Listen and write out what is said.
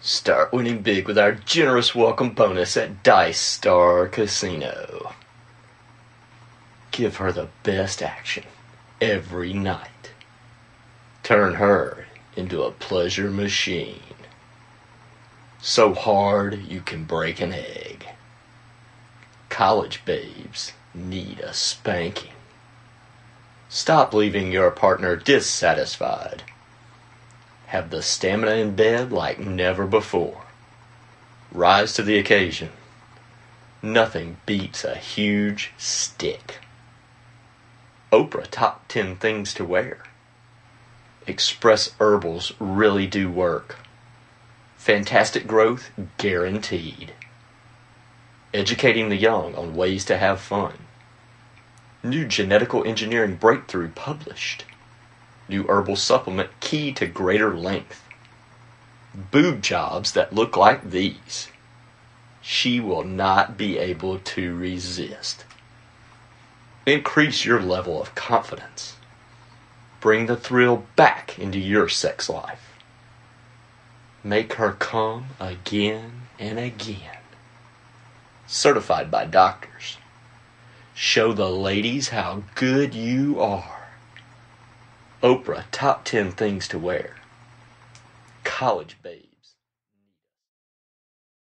Start winning big with our generous welcome bonus at Dice Star Casino. Give her the best action every night. Turn her into a pleasure machine. So hard you can break an egg. College babes need a spanking. Stop leaving your partner dissatisfied. Have the stamina in bed like never before. Rise to the occasion. Nothing beats a huge stick. Oprah top 10 things to wear. Express herbals really do work. Fantastic growth guaranteed. Educating the young on ways to have fun. New genetical engineering breakthrough published. New herbal supplement key to greater length. Boob jobs that look like these. She will not be able to resist. Increase your level of confidence. Bring the thrill back into your sex life. Make her come again and again. Certified by doctors. Show the ladies how good you are. Oprah top 10 things to wear. College babe.